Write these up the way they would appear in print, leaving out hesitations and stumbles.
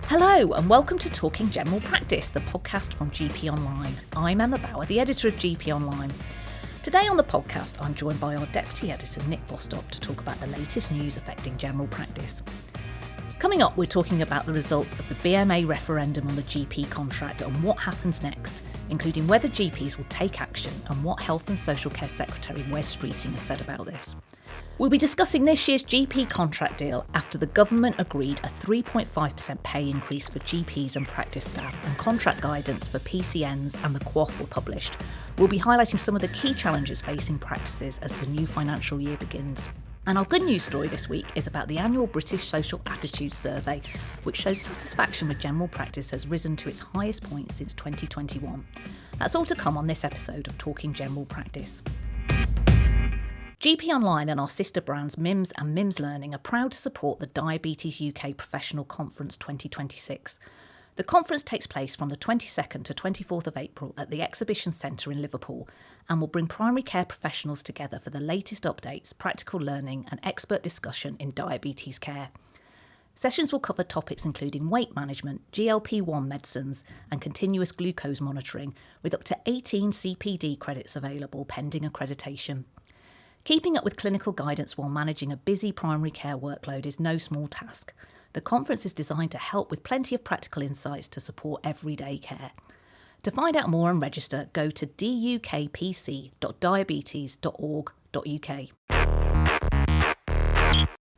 Hello and welcome to Talking General Practice, the podcast from GP Online. I'm Emma Bauer, the editor of GP Online. Today on the podcast, I'm joined by our deputy editor, Nick Bostock, to talk about the latest news affecting general practice. Coming up, we're talking about the results of the BMA referendum on the GP contract and what happens next, including whether GPs will take action and what Health and Social Care Secretary Wes Streeting has said about this. We'll be discussing this year's GP contract deal after the government agreed a 3.5% pay increase for GPs and practice staff, and contract guidance for PCNs and the QOF were published. We'll be highlighting some of the key challenges facing practices as the new financial year begins. And our good news story this week is about the annual British Social Attitudes Survey, which shows satisfaction with general practice has risen to its highest point since 2021. That's all to come on this episode of Talking General Practice. GP Online and our sister brands MIMS and MIMS Learning are proud to support the Diabetes UK Professional Conference 2026. The conference takes place from the 22nd to 24th of April at the Exhibition Centre in Liverpool and will bring primary care professionals together for the latest updates, practical learning and expert discussion in diabetes care. Sessions will cover topics including weight management, GLP-1 medicines and continuous glucose monitoring, with up to 18 CPD credits available pending accreditation. Keeping up with clinical guidance while managing a busy primary care workload is no small task. The conference is designed to help with plenty of practical insights to support everyday care. To find out more and register, go to dukpc.diabetes.org.uk.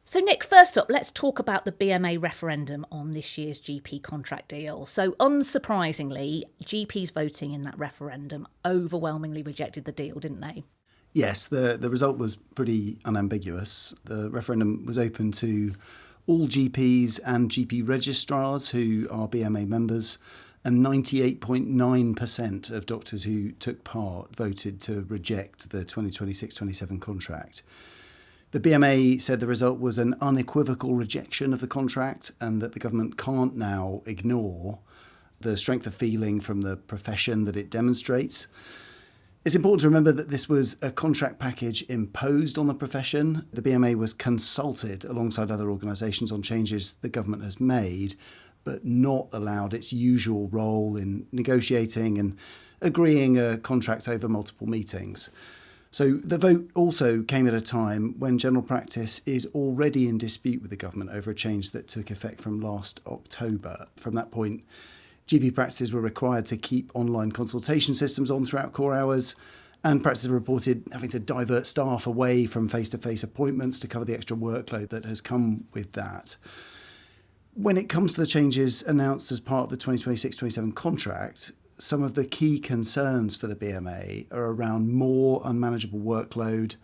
So Nick, first up, let's talk about the BMA referendum on this year's GP contract deal. So unsurprisingly, GPs voting in that referendum overwhelmingly rejected the deal, didn't they? Yes, the result was pretty unambiguous. The referendum was open to all GPs and GP registrars who are BMA members, and 98.9% of doctors who took part voted to reject the 2026-27 contract. The BMA said the result was an unequivocal rejection of the contract and that the government can't now ignore the strength of feeling from the profession that it demonstrates. It's important to remember that this was a contract package imposed on the profession. The BMA was consulted alongside other organisations on changes the government has made, but not allowed its usual role in negotiating and agreeing a contract over multiple meetings. So the vote also came at a time when general practice is already in dispute with the government over a change that took effect from last October. From that point, GP practices were required to keep online consultation systems on throughout core hours, and practices reported having to divert staff away from face-to-face appointments to cover the extra workload that has come with that. When it comes to the changes announced as part of the 2026-27 contract, some of the key concerns for the BMA are around more unmanageable workload,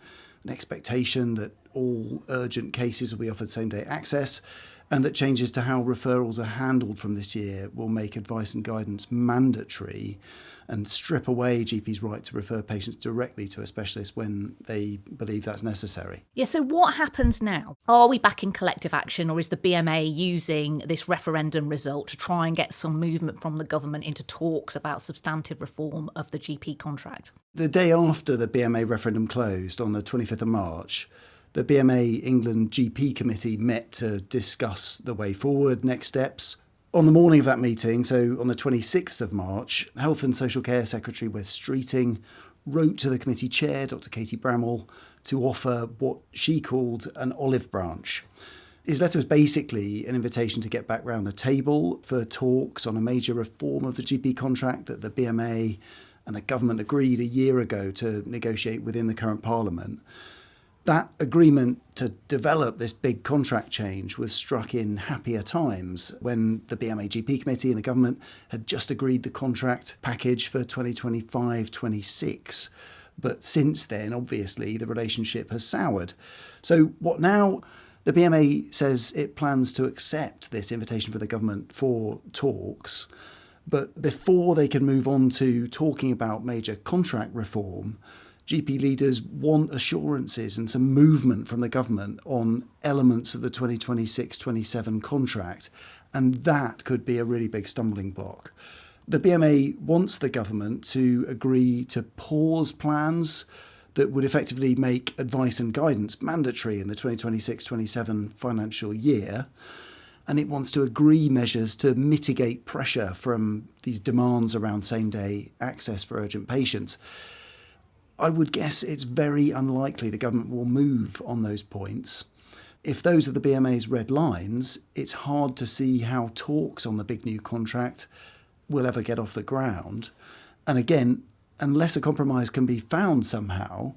an expectation that all urgent cases will be offered same-day access, and that changes to how referrals are handled from this year will make advice and guidance mandatory and strip away GPs' right to refer patients directly to a specialist when they believe that's necessary. Yeah, so what happens now? Are we back in collective action, or is the BMA using this referendum result to try and get some movement from the government into talks about substantive reform of the GP contract? The day after the BMA referendum closed, on the 25th of March, the BMA England GP committee met to discuss the way forward, next steps. On the morning of that meeting, so on the 26th of March, Health and Social Care Secretary Wes Streeting wrote to the committee chair, Dr. Katie Bramall, to offer what she called an olive branch. His letter was basically an invitation to get back round the table for talks on a major reform of the GP contract that the BMA and the government agreed a year ago to negotiate within the current Parliament. That agreement to develop this big contract change was struck in happier times when the BMA GP committee and the government had just agreed the contract package for 2025-26. But since then, obviously, the relationship has soured. So what now? The BMA says it plans to accept this invitation for the government for talks. But before they can move on to talking about major contract reform, GP leaders want assurances and some movement from the government on elements of the 2026-27 contract, and that could be a really big stumbling block. The BMA wants the government to agree to pause plans that would effectively make advice and guidance mandatory in the 2026-27 financial year. and it wants to agree measures to mitigate pressure from these demands around same-day access for urgent patients. I would guess it's very unlikely the government will move on those points. If those are the BMA's red lines, it's hard to see how talks on the big new contract will ever get off the ground. And again, unless a compromise can be found somehow,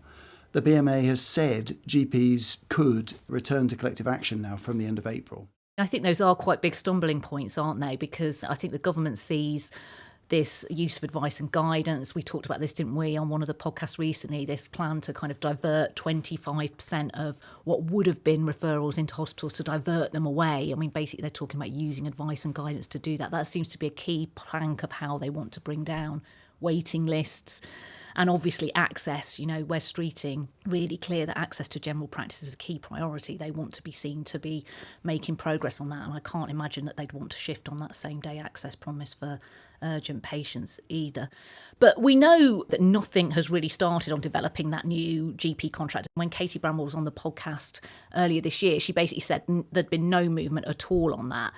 the BMA has said GPs could return to collective action now from the end of April. I think those are quite big stumbling points, aren't they? Because I think the government sees this use of advice and guidance. We talked about this, didn't we, on one of the podcasts recently, this plan to kind of divert 25% of what would have been referrals into hospitals, to divert them away. I mean, basically they're talking about using advice and guidance to do that. That seems to be a key plank of how they want to bring down waiting lists. And obviously access, Wes Streeting, really clear that access to general practice is a key priority. They want to be seen to be making progress on that. And I can't imagine that they'd want to shift on that same day access promise for urgent patients either. But we know that nothing has really started on developing that new GP contract. When Katie Bramwell was on the podcast earlier this year, she basically said there'd been no movement at all on that.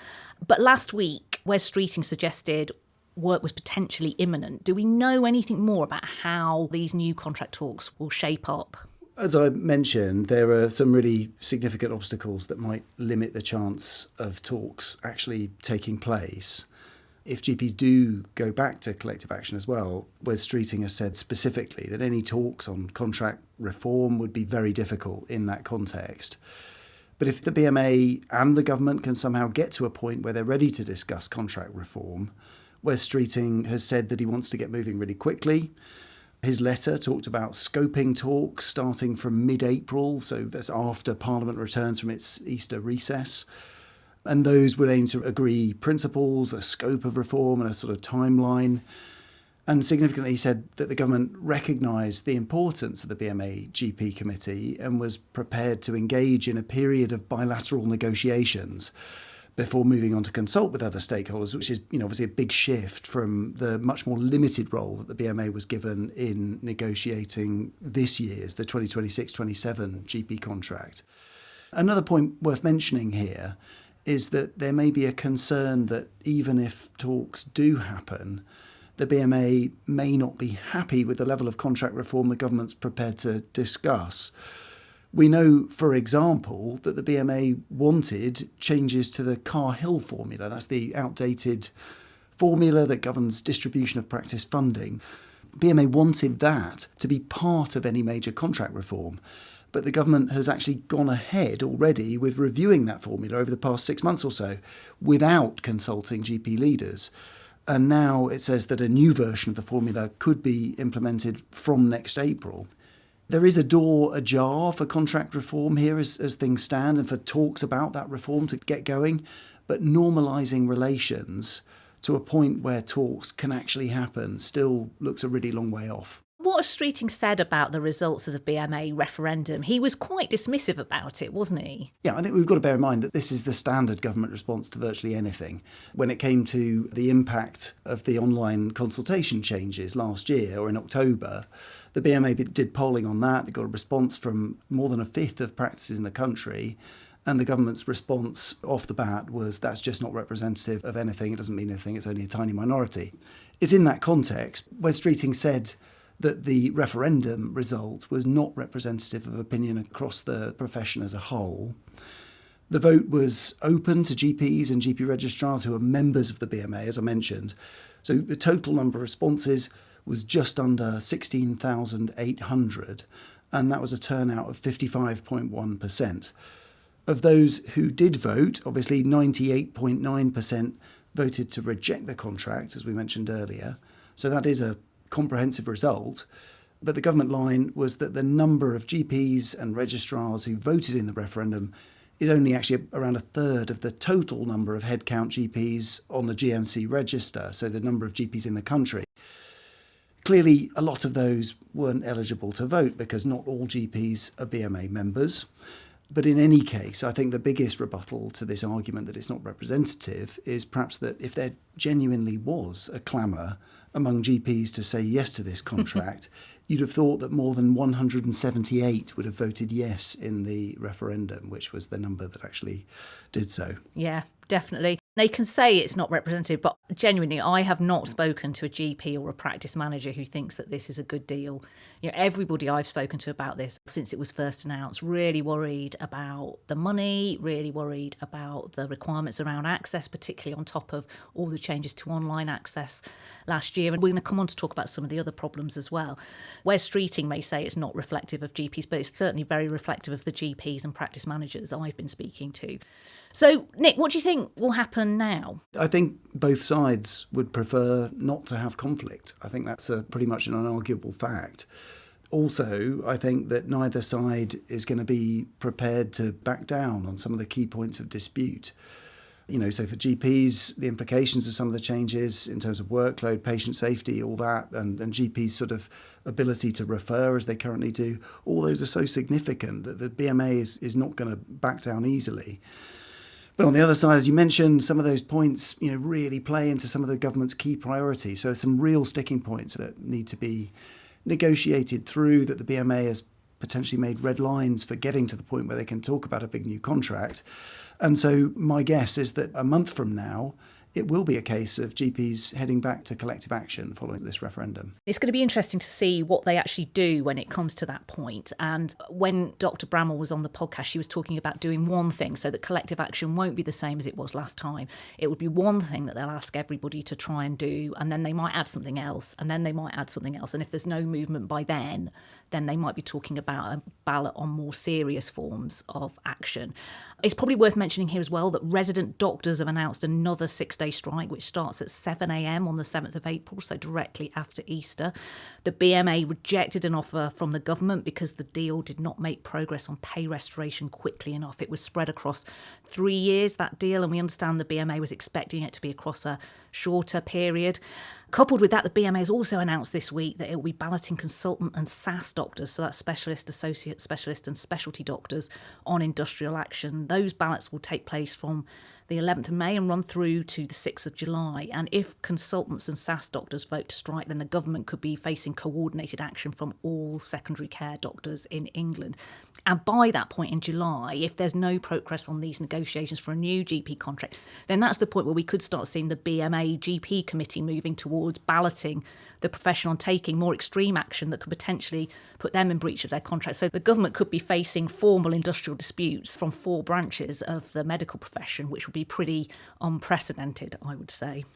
But last week, Wes Streeting suggested work was potentially imminent. Do we know anything more about how these new contract talks will shape up? As I mentioned, there are some really significant obstacles that might limit the chance of talks actually taking place. If GPs do go back to collective action as well, Wes Streeting has said specifically that any talks on contract reform would be very difficult in that context. But if the BMA and the government can somehow get to a point where they're ready to discuss contract reform, Wes Streeting has said that he wants to get moving really quickly. His letter talked about scoping talks starting from mid-April, so that's after Parliament returns from its Easter recess. And those would aim to agree principles, a scope of reform and a sort of timeline. And significantly, he said that the government recognised the importance of the BMA GP committee and was prepared to engage in a period of bilateral negotiations before moving on to consult with other stakeholders, which is, obviously a big shift from the much more limited role that the BMA was given in negotiating this year's, the 2026-27 GP contract. Another point worth mentioning here is that there may be a concern that even if talks do happen, the BMA may not be happy with the level of contract reform the government's prepared to discuss. We know, for example, that the BMA wanted changes to the Carr-Hill formula. That's the outdated formula that governs distribution of practice funding. BMA wanted that to be part of any major contract reform. But the government has actually gone ahead already with reviewing that formula over the past 6 months or so without consulting GP leaders. And now it says that a new version of the formula could be implemented from next April. There is a door ajar for contract reform here as things stand and for talks about that reform to get going, but normalising relations to a point where talks can actually happen still looks a really long way off. What has Streeting said about the results of the BMA referendum? He was quite dismissive about it, wasn't he? Yeah, I think we've got to bear in mind that this is the standard government response to virtually anything. When it came to the impact of the online consultation changes last year or in October, the BMA did polling on that. It got a response from more than a fifth of practices in the country. And the government's response off the bat was that's just not representative of anything. It doesn't mean anything. It's only a tiny minority. It's in that context where Streeting said that the referendum result was not representative of opinion across the profession as a whole. The vote was open to GPs and GP registrars who are members of the BMA, as I mentioned. So the total number of responses was just under 16,800, and that was a turnout of 55.1%. Of those who did vote, obviously 98.9% voted to reject the contract, as we mentioned earlier. So that is a comprehensive result, but the government line was that the number of GPs and registrars who voted in the referendum is only actually around a third of the total number of headcount GPs on the GMC register, so the number of GPs in the country. Clearly, a lot of those weren't eligible to vote because not all GPs are BMA members. But in any case, I think the biggest rebuttal to this argument that it's not representative is perhaps that if there genuinely was a clamour among GPs to say yes to this contract, you'd have thought that more than 178 would have voted yes in the referendum, which was the number that actually did so. Yeah, definitely. They can say it's not representative, but genuinely, I have not spoken to a GP or a practice manager who thinks that this is a good deal. Everybody I've spoken to about this since it was first announced, really worried about the money, really worried about the requirements around access, particularly on top of all the changes to online access last year. And we're going to come on to talk about some of the other problems as well. Wes Streeting may say it's not reflective of GPs, but it's certainly very reflective of the GPs and practice managers I've been speaking to. So, Nick, what do you think will happen now? I think both sides would prefer not to have conflict. I think that's pretty much an unarguable fact. Also, I think that neither side is going to be prepared to back down on some of the key points of dispute. So for GPs, the implications of some of the changes in terms of workload, patient safety, all that, and GPs' sort of ability to refer as they currently do, all those are so significant that the BMA is not going to back down easily. But on the other side, as you mentioned, some of those points, really play into some of the government's key priorities. So some real sticking points that need to be negotiated through, that the BMA has potentially made red lines for getting to the point where they can talk about a big new contract. And so my guess is that a month from now, it will be a case of GPs heading back to collective action following this referendum. It's going to be interesting to see what they actually do when it comes to that point. And when Dr. Bramall was on the podcast, she was talking about doing one thing so that collective action won't be the same as it was last time. It would be one thing that they'll ask everybody to try and do, and then they might add something else, and then they might add something else. And if there's no movement by then they might be talking about a ballot on more serious forms of action. It's probably worth mentioning here as well that resident doctors have announced another 6-day strike, which starts at 7 a.m. on the 7th of April, so directly after Easter. The BMA rejected an offer from the government because the deal did not make progress on pay restoration quickly enough. It was spread across 3 years, that deal, and we understand the BMA was expecting it to be across a shorter period. Coupled with that, the BMA has also announced this week that it will be balloting consultant and SAS doctors, so that's specialist, associate specialist and specialty doctors, on industrial action. Those ballots will take place from the 11th of May and run through to the 6th of July. And if consultants and SAS doctors vote to strike, then the government could be facing coordinated action from all secondary care doctors in England. And by that point in July, if there's no progress on these negotiations for a new GP contract, then that's the point where we could start seeing the BMA GP committee moving towards balloting the profession on taking more extreme action that could potentially put them in breach of their contract. So the government could be facing formal industrial disputes from 4 branches of the medical profession, which would be pretty unprecedented, I would say.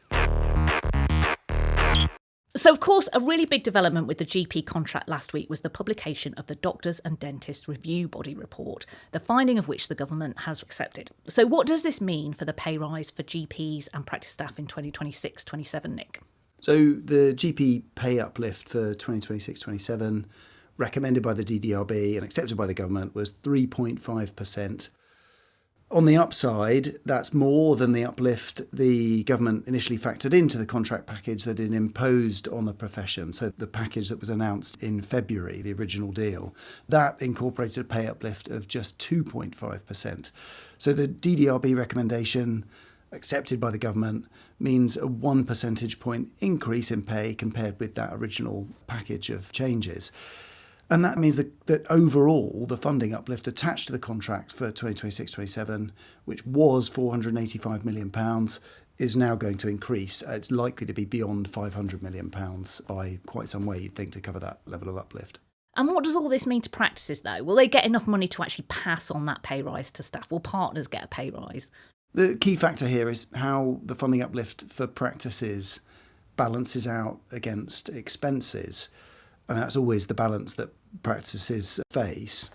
So, of course, a really big development with the GP contract last week was the publication of the Doctors and Dentists Review Body Report, the finding of which the government has accepted. So what does this mean for the pay rise for GPs and practice staff in 2026-27, Nick? So the GP pay uplift for 2026-27, recommended by the DDRB and accepted by the government, was 3.5%. On the upside, that's more than the uplift the government initially factored into the contract package that it imposed on the profession. So the package that was announced in February, the original deal, that incorporated a pay uplift of just 2.5%. So the DDRB recommendation, accepted by the government, means a 1 percentage point increase in pay compared with that original package of changes. And that means that overall, the funding uplift attached to the contract for 2026-27, which was £485 million, is now going to increase. It's likely to be beyond £500 million by quite some way, you'd think, to cover that level of uplift. And what does all this mean to practices, though? Will they get enough money to actually pass on that pay rise to staff? Will partners get a pay rise? The key factor here is how the funding uplift for practices balances out against expenses. And that's always the balance that practices face.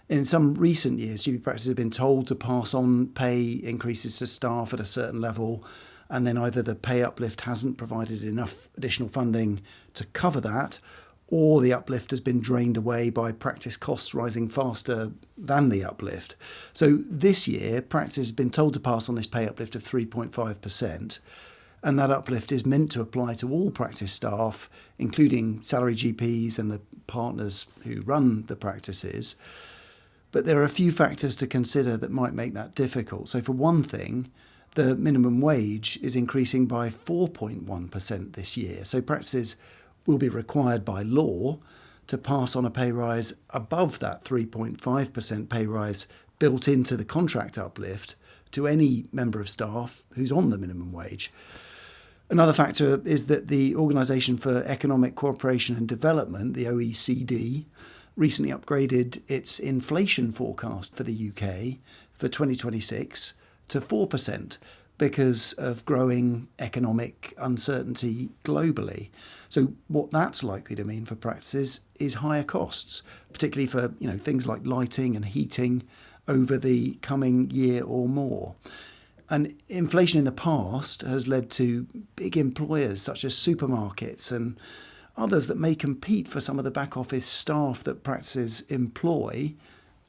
In some recent years, GP practices have been told to pass on pay increases to staff at a certain level, and then either the pay uplift hasn't provided enough additional funding to cover that, or the uplift has been drained away by practice costs rising faster than the uplift. So this year, practice has been told to pass on this pay uplift of 3.5%, and that uplift is meant to apply to all practice staff, including salary GPs and the partners who run the practices. But there are a few factors to consider that might make that difficult. So for one thing, the minimum wage is increasing by 4.1% this year. So practices will be required by law to pass on a pay rise above that 3.5% pay rise built into the contract uplift to any member of staff who's on the minimum wage. Another factor is that the Organisation for Economic Cooperation and Development, the OECD, recently upgraded its inflation forecast for the UK for 2026 to 4% because of growing economic uncertainty globally. So what that's likely to mean for practices is higher costs, particularly for things like lighting and heating over the coming year or more. And inflation in the past has led to big employers such as supermarkets and others that may compete for some of the back office staff that practices employ,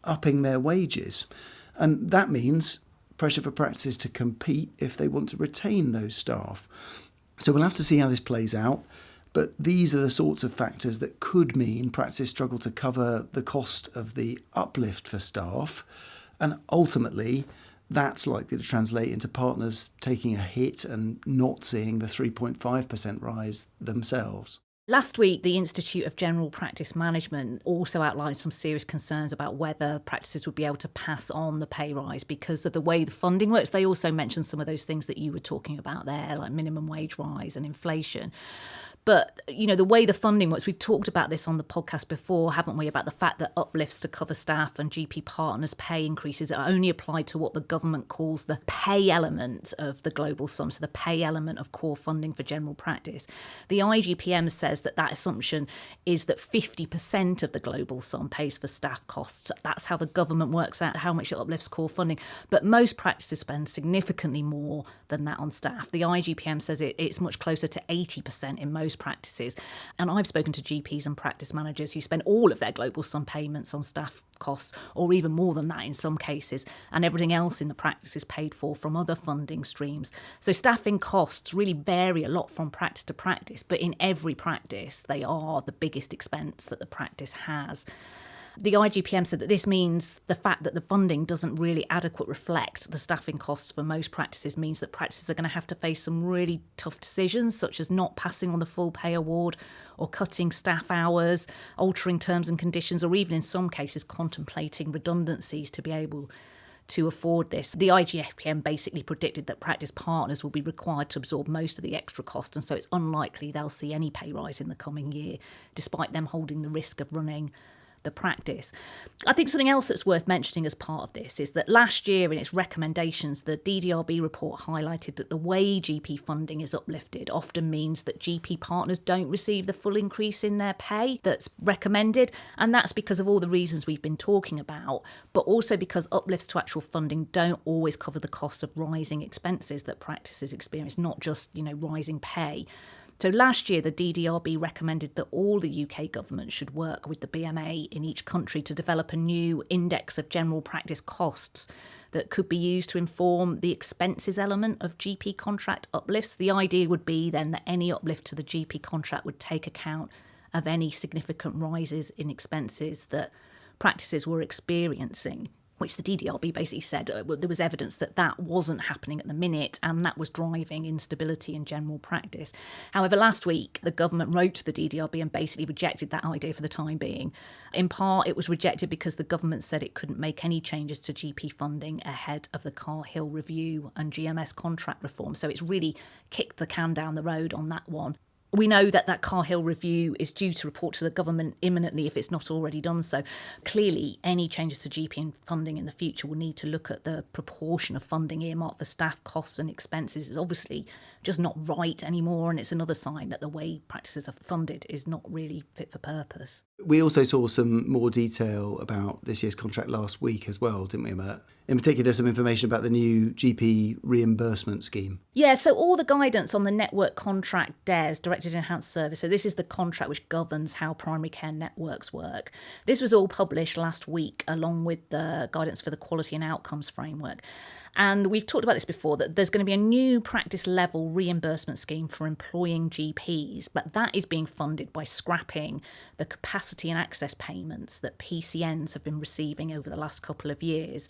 upping their wages. And that means pressure for practices to compete if they want to retain those staff. So we'll have to see how this plays out. But these are the sorts of factors that could mean practices struggle to cover the cost of the uplift for staff. And ultimately, that's likely to translate into partners taking a hit and not seeing the 3.5% rise themselves. Last week, the Institute of General Practice Management also outlined some serious concerns about whether practices would be able to pass on the pay rise because of the way the funding works. They also mentioned some of those things that you were talking about there, like minimum wage rise and inflation. But, the way the funding works, we've talked about this on the podcast before, haven't we, about the fact that uplifts to cover staff and GP partners' pay increases are only applied to what the government calls the pay element of the global sum, so the pay element of core funding for general practice. The IGPM says that assumption is that 50% of the global sum pays for staff costs. That's how the government works out how much it uplifts core funding. But most practices spend significantly more than that on staff. The IGPM says it's much closer to 80% in most practices. And I've spoken to GPs and practice managers who spend all of their global sum payments on staff costs, or even more than that in some cases, and everything else in the practice is paid for from other funding streams. So staffing costs really vary a lot from practice to practice, but in every practice they are the biggest expense that the practice has. The IGPM said that this means the fact that the funding doesn't really adequately reflect the staffing costs for most practices means that practices are going to have to face some really tough decisions, such as not passing on the full pay award or cutting staff hours, altering terms and conditions, or even in some cases contemplating redundancies to be able to afford this. The IGPM basically predicted that practice partners will be required to absorb most of the extra cost, and so it's unlikely they'll see any pay rise in the coming year, despite them holding the risk of running the practice. I think something else that's worth mentioning as part of this is that last year in its recommendations, the DDRB report highlighted that the way GP funding is uplifted often means that GP partners don't receive the full increase in their pay that's recommended, and that's because of all the reasons we've been talking about, but also because uplifts to actual funding don't always cover the costs of rising expenses that practices experience, not just, rising pay. So last year, the DDRB recommended that all the UK government should work with the BMA in each country to develop a new index of general practice costs that could be used to inform the expenses element of GP contract uplifts. The idea would be then that any uplift to the GP contract would take account of any significant rises in expenses that practices were experiencing, which the DDRB basically said there was evidence that wasn't happening at the minute, and that was driving instability in general practice. However, last week, the government wrote to the DDRB and basically rejected that idea for the time being. In part, it was rejected because the government said it couldn't make any changes to GP funding ahead of the Cahill review and GMS contract reform. So it's really kicked the can down the road on that one. We know that Cahill review is due to report to the government imminently if it's not already done so. Clearly, any changes to GP funding in the future will need to look at the proportion of funding earmarked for staff costs and expenses. It's obviously just not right anymore, and it's another sign that the way practices are funded is not really fit for purpose. We also saw some more detail about this year's contract last week as well, didn't we, Emma? In particular, some information about the new GP reimbursement scheme. Yeah, so all the guidance on the network contract DES, Directed Enhanced Service, so this is the contract which governs how primary care networks work. This was all published last week along with the guidance for the Quality and Outcomes Framework. And we've talked about this before, that there's going to be a new practice level reimbursement scheme for employing GPs, but that is being funded by scrapping the capacity and access payments that PCNs have been receiving over the last couple of years.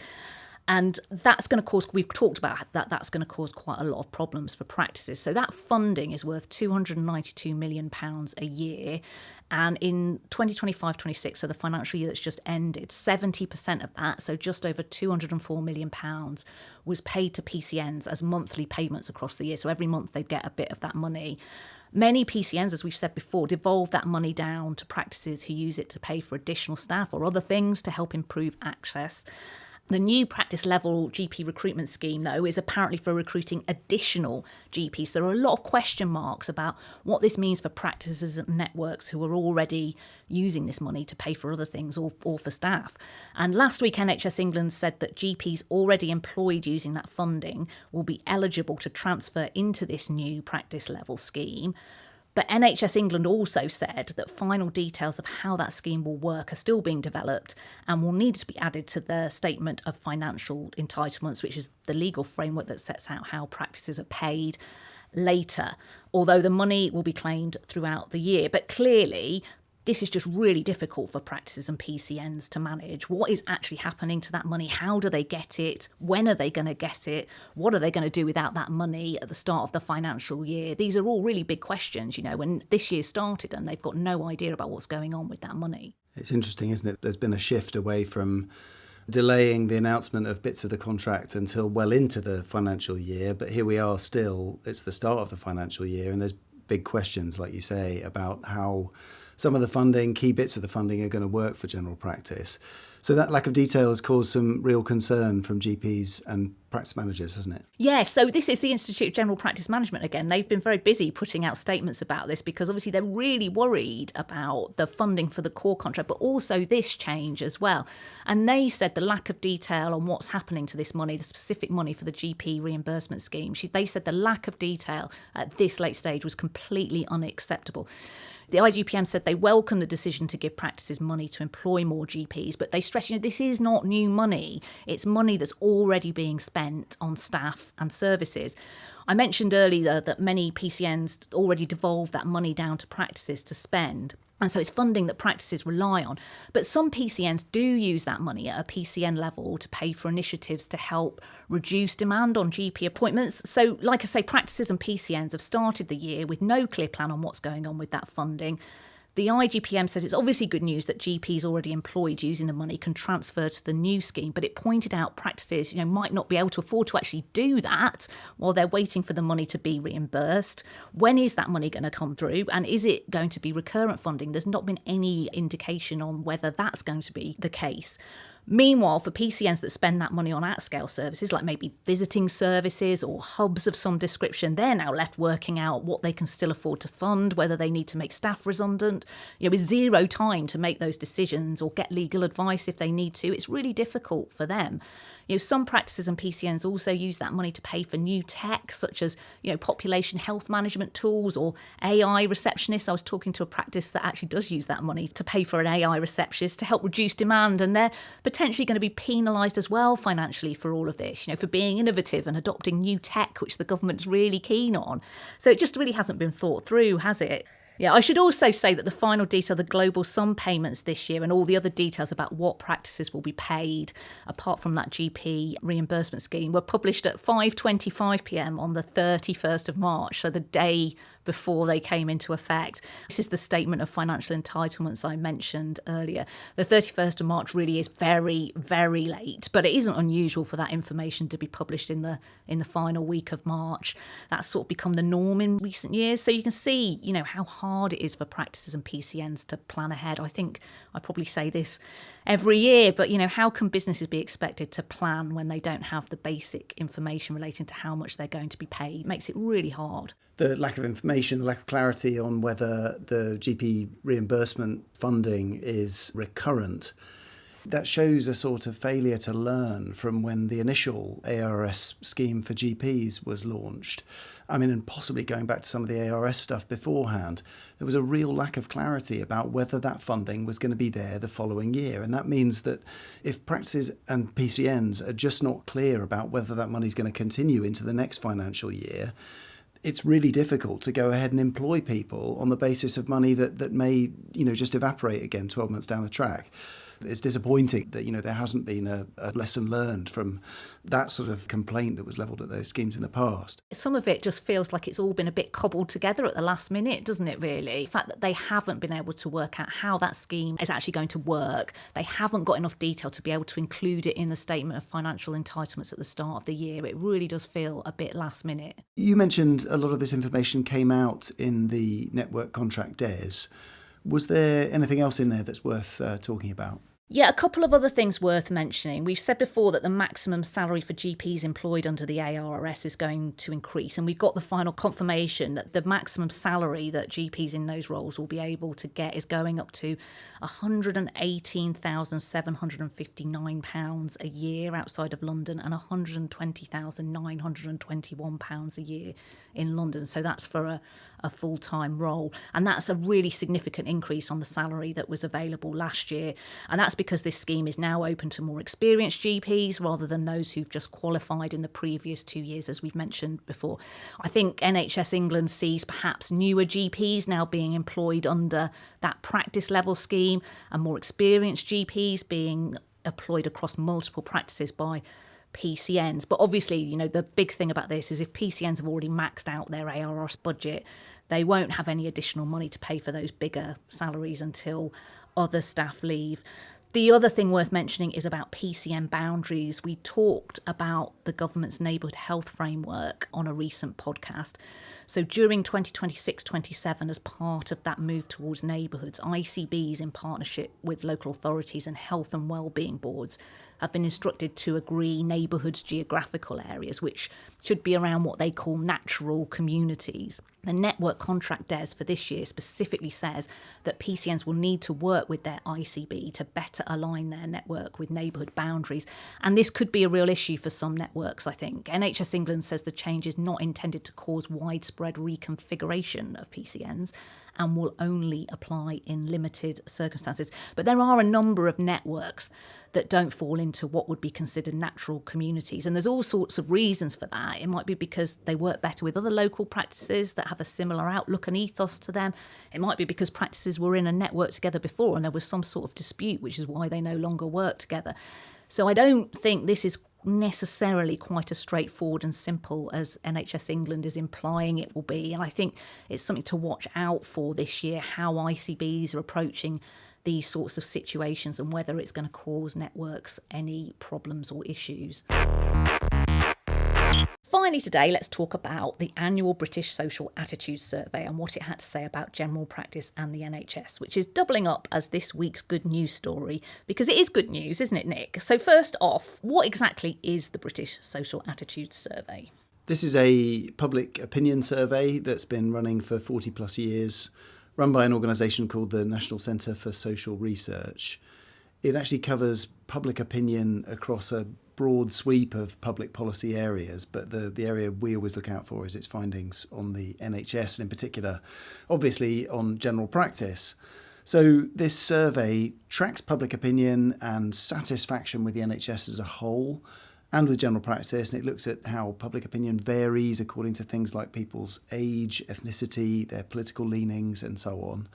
And that's going to cause, we've talked about that, that's going to cause quite a lot of problems for practices. So that funding is worth £292 million a year. And in 2025-26, so the financial year that's just ended, 70% of that, so just over £204 million, was paid to PCNs as monthly payments across the year. So every month they'd get a bit of that money. Many PCNs, as we've said before, devolve that money down to practices who use it to pay for additional staff or other things to help improve access. The new practice level GP recruitment scheme, though, is apparently for recruiting additional GPs. There are a lot of question marks about what this means for practices and networks who are already using this money to pay for other things or for staff. And last week, NHS England said that GPs already employed using that funding will be eligible to transfer into this new practice level scheme. But NHS England also said that final details of how that scheme will work are still being developed and will need to be added to the Statement of Financial Entitlements, which is the legal framework that sets out how practices are paid later, although the money will be claimed throughout the year. But clearly, this is just really difficult for practices and PCNs to manage. What is actually happening to that money? How do they get it? When are they going to get it? What are they going to do without that money at the start of the financial year? These are all really big questions, when this year started and they've got no idea about what's going on with that money. It's interesting, isn't it? There's been a shift away from delaying the announcement of bits of the contract until well into the financial year. But here we are still, it's the start of the financial year, and there's big questions, like you say, about how some of the funding, key bits of the funding, are going to work for general practice. So that lack of detail has caused some real concern from GPs and practice managers, hasn't it? Yeah, so this is the Institute of General Practice Management again. They've been very busy putting out statements about this because obviously they're really worried about the funding for the core contract, but also this change as well. And they said the lack of detail on what's happening to this money, the specific money for the GP reimbursement scheme, they said the lack of detail at this late stage was completely unacceptable. The IGPM said they welcome the decision to give practices money to employ more GPs, but they stress, this is not new money. It's money that's already being spent on staff and services. I mentioned earlier that many PCNs already devolve that money down to practices to spend. And so it's funding that practices rely on. But some PCNs do use that money at a PCN level to pay for initiatives to help reduce demand on GP appointments. So, like I say, practices and PCNs have started the year with no clear plan on what's going on with that funding. The IGPM says it's obviously good news that GPs already employed using the money can transfer to the new scheme, but it pointed out practices, might not be able to afford to actually do that while they're waiting for the money to be reimbursed. When is that money going to come through? And is it going to be recurrent funding? There's not been any indication on whether that's going to be the case. Meanwhile, for PCNs that spend that money on at-scale services, like maybe visiting services or hubs of some description, they're now left working out what they can still afford to fund, whether they need to make staff redundant, with zero time to make those decisions or get legal advice if they need to. It's really difficult for them. Some practices and PCNs also use that money to pay for new tech, such as, population health management tools or AI receptionists. I was talking to a practice that actually does use that money to pay for an AI receptionist to help reduce demand. And they're potentially going to be penalised as well financially for all of this, for being innovative and adopting new tech, which the government's really keen on. So it just really hasn't been thought through, has it? Yeah, I should also say that the final detail, the global sum payments this year and all the other details about what practices will be paid, apart from that GP reimbursement scheme, were published at 5:25 p.m. on the 31st of March, so the day before they came into effect. This is the Statement of Financial Entitlements I mentioned earlier. The 31st of March really is very, very late, but it isn't unusual for that information to be published in the final week of March. That's sort of become the norm in recent years. So you can see, how hard it is for practices and PCNs to plan ahead. I think I probably say this every year, but, how can businesses be expected to plan when they don't have the basic information relating to how much they're going to be paid? It makes it really hard. The lack of information, the lack of clarity on whether the GP reimbursement funding is recurrent, that shows a sort of failure to learn from when the initial ARS scheme for GPs was launched. And possibly going back to some of the ARS stuff beforehand, there was a real lack of clarity about whether that funding was going to be there the following year. And that means that if practices and PCNs are just not clear about whether that money is going to continue into the next financial year, it's really difficult to go ahead and employ people on the basis of money that may, just evaporate again 12 months down the track. It's disappointing that, there hasn't been a lesson learned from that sort of complaint that was levelled at those schemes in the past. Some of it just feels like it's all been a bit cobbled together at the last minute, doesn't it, really? The fact that they haven't been able to work out how that scheme is actually going to work. They haven't got enough detail to be able to include it in the statement of financial entitlements at the start of the year. It really does feel a bit last minute. You mentioned a lot of this information came out in the network contract DES. Was there anything else in there that's worth talking about? Yeah, a couple of other things worth mentioning. We've said before that the maximum salary for GPs employed under the ARRS is going to increase, and we've got the final confirmation that the maximum salary that GPs in those roles will be able to get is going up to £118,759 a year outside of London and £120,921 a year in London. So that's for a full-time role. And that's a really significant increase on the salary that was available last year. And that's because this scheme is now open to more experienced GPs rather than those who've just qualified in the previous 2 years, as we've mentioned before. I think NHS England sees perhaps newer GPs now being employed under that practice level scheme and more experienced GPs being employed across multiple practices by PCNs. But obviously, the big thing about this is if PCNs have already maxed out their ARRS budget, they won't have any additional money to pay for those bigger salaries until other staff leave. The other thing worth mentioning is about PCN boundaries. We talked about the government's neighbourhood health framework on a recent podcast. So during 2026-27, as part of that move towards neighbourhoods, ICBs in partnership with local authorities and health and wellbeing boards have been instructed to agree neighbourhoods geographical areas, which should be around what they call natural communities. The network contract DES for this year specifically says that PCNs will need to work with their ICB to better align their network with neighbourhood boundaries. And this could be a real issue for some networks, I think. NHS England says the change is not intended to cause widespread reconfiguration of PCNs and will only apply in limited circumstances. But there are a number of networks that don't fall into what would be considered natural communities. And there's all sorts of reasons for that. It might be because they work better with other local practices that have a similar outlook and ethos to them. It might be because practices were in a network together before and there was some sort of dispute, which is why they no longer work together. So I don't think this is necessarily quite as straightforward and simple as NHS England is implying it will be. And I think it's something to watch out for this year, how ICBs are approaching these sorts of situations and whether it's going to cause networks any problems or issues. Finally today, let's talk about the annual British Social Attitudes Survey and what it had to say about general practice and the NHS, which is doubling up as this week's good news story, because it is good news, isn't it, Nick? So first off, what exactly is the British Social Attitudes Survey? This is a public opinion survey that's been running for 40 plus years, run by an organisation called the National Centre for Social Research. It actually covers public opinion across a broad sweep of public policy areas, but the area we always look out for is its findings on the NHS, and in particular, obviously, on general practice. So this survey tracks public opinion and satisfaction with the NHS as a whole and with general practice, and it looks at how public opinion varies according to things like people's age, ethnicity, their political leanings, and so on.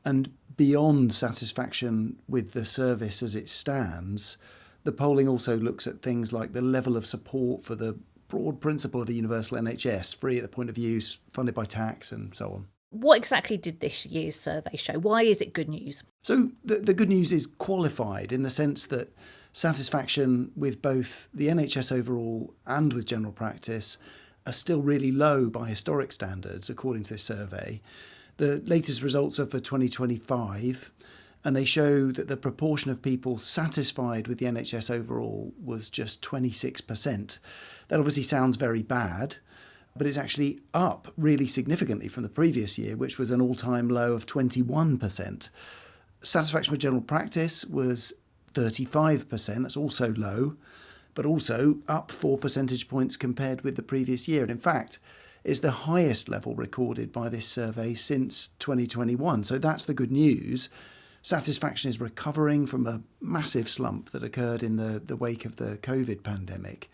And beyond satisfaction with the service as it stands, the polling also looks at things like the level of support for the broad principle of the universal NHS, free at the point of use, funded by tax, and so on. What exactly did this year's survey show? Why is it good news? So the good news is qualified in the sense that satisfaction with both the NHS overall and with general practice are still really low by historic standards, according to this survey. The latest results are for 2025, and they show that the proportion of people satisfied with the NHS overall was just 26%. That obviously sounds very bad, but it's actually up really significantly from the previous year, which was an all-time low of 21%. Satisfaction with general practice was 35%, that's also low, but also up 4 percentage points compared with the previous year. And in fact, it's the highest level recorded by this survey since 2021. So that's the good news. Satisfaction is recovering from a massive slump that occurred in the wake of the COVID pandemic.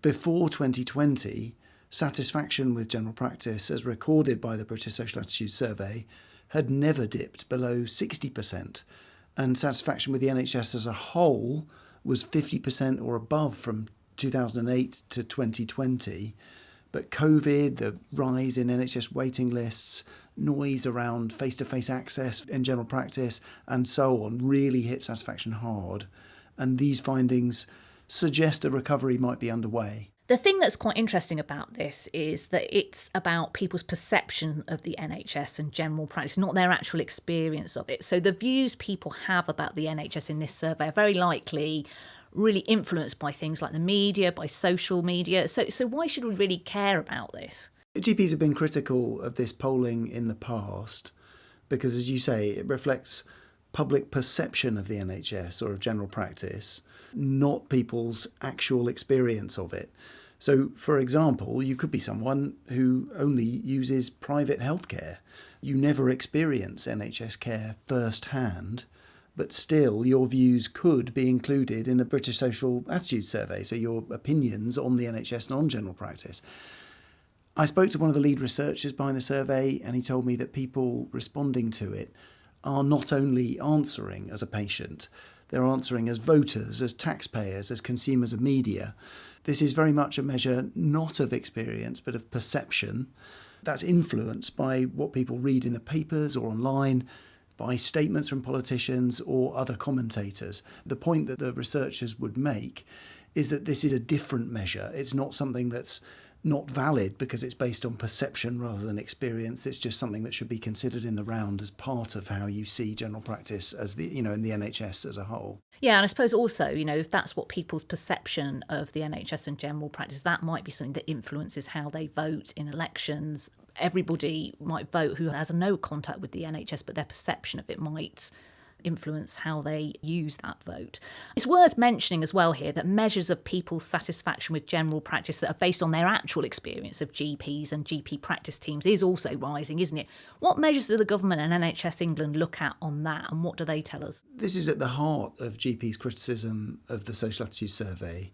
Before 2020, satisfaction with general practice, as recorded by the British Social Attitudes Survey, had never dipped below 60%. and satisfaction with the NHS as a whole was 50% or above from 2008 to 2020. But COVID, the rise in NHS waiting lists, noise around face-to-face access in general practice, and so on, really hit satisfaction hard. And these findings suggest a recovery might be underway. The thing that's quite interesting about this is that it's about people's perception of the NHS and general practice, not their actual experience of it. So the views people have about the NHS in this survey are very likely really influenced by things like the media, by social media. So why should we really care about this? GPs have been critical of this polling in the past because, as you say, it reflects public perception of the NHS or of general practice, not people's actual experience of it. So, for example, you could be someone who only uses private healthcare. You never experience NHS care firsthand, but still your views could be included in the British Social Attitude Survey, so your opinions on the NHS and on general practice. I spoke to one of the lead researchers behind the survey, and he told me that people responding to it are not only answering as a patient, they're answering as voters, as taxpayers, as consumers of media. This is very much a measure not of experience, but of perception. That's influenced by what people read in the papers or online, by statements from politicians or other commentators. The point that the researchers would make is that this is a different measure. It's not something that's not valid because it's based on perception rather than experience. It's just something that should be considered in the round as part of how you see general practice as the, in the NHS as a whole. Yeah, and I suppose also, if that's what people's perception of the NHS and general practice, that might be something that influences how they vote in elections. Everybody might vote who has no contact with the NHS, but their perception of it might influence how they use that vote. It's worth mentioning as well here that measures of people's satisfaction with general practice that are based on their actual experience of GPs and GP practice teams is also rising, isn't it? What measures do the government and NHS England look at on that, and what do they tell us? This is at the heart of GP's criticism of the Social Attitude Survey.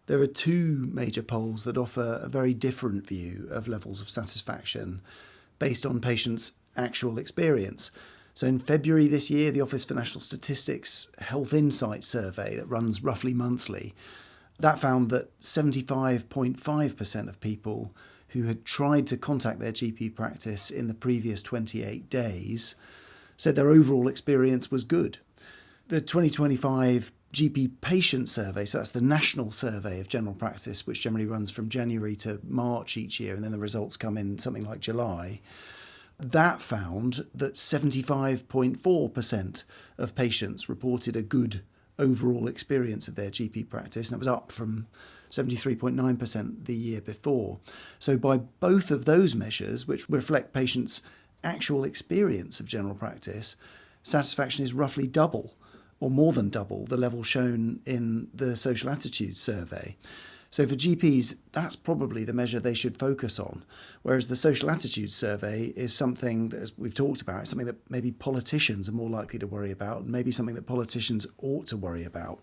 There are two major polls that offer a very different view of levels of satisfaction based on patients' actual experience. So in February this year, the Office for National Statistics Health Insight survey that runs roughly monthly, that found that 75.5% of people who had tried to contact their GP practice in the previous 28 days said their overall experience was good. The 2025 GP patient survey, so that's the national survey of general practice, which generally runs from January to March each year, and then the results come in something like July, that found that 75.4% of patients reported a good overall experience of their GP practice, and that was up from 73.9% the year before. So by both of those measures, which reflect patients' actual experience of general practice, satisfaction is roughly double or more than double the level shown in the Social Attitude Survey. So for GPs, that's probably the measure they should focus on, whereas the Social Attitude Survey is something that, as we've talked about, something that maybe politicians are more likely to worry about, and maybe something that politicians ought to worry about.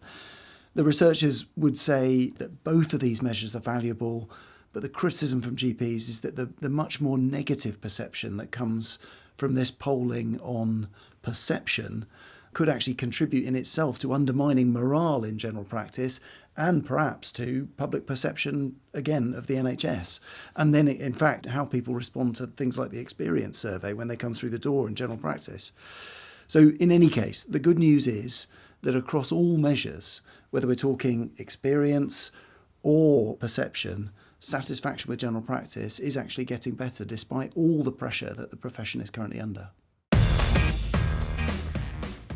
The researchers would say that both of these measures are valuable, but the criticism from GPs is that the much more negative perception that comes from this polling on perception could actually contribute in itself to undermining morale in general practice and perhaps to public perception, again, of the NHS. And then, in fact, how people respond to things like the experience survey when they come through the door in general practice. So in any case, the good news is that across all measures, whether we're talking experience or perception, satisfaction with general practice is actually getting better despite all the pressure that the profession is currently under.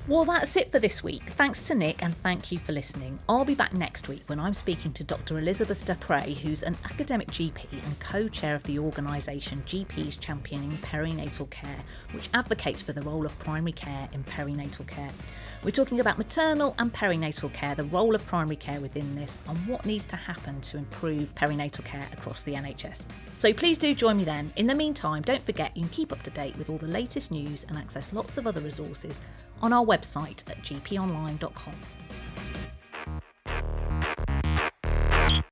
Well, that's it for this week. Thanks to Nick, and thank you for listening. I'll be back next week when I'm speaking to Dr. Elizabeth Dupre, who's an academic GP and co-chair of the organisation GPs Championing Perinatal Care, which advocates for the role of primary care in perinatal care. We're talking about maternal and perinatal care, the role of primary care within this, and what needs to happen to improve perinatal care across the NHS. So please do join me then. In the meantime, don't forget you can keep up to date with all the latest news and access lots of other resources on our website at GPonline.com.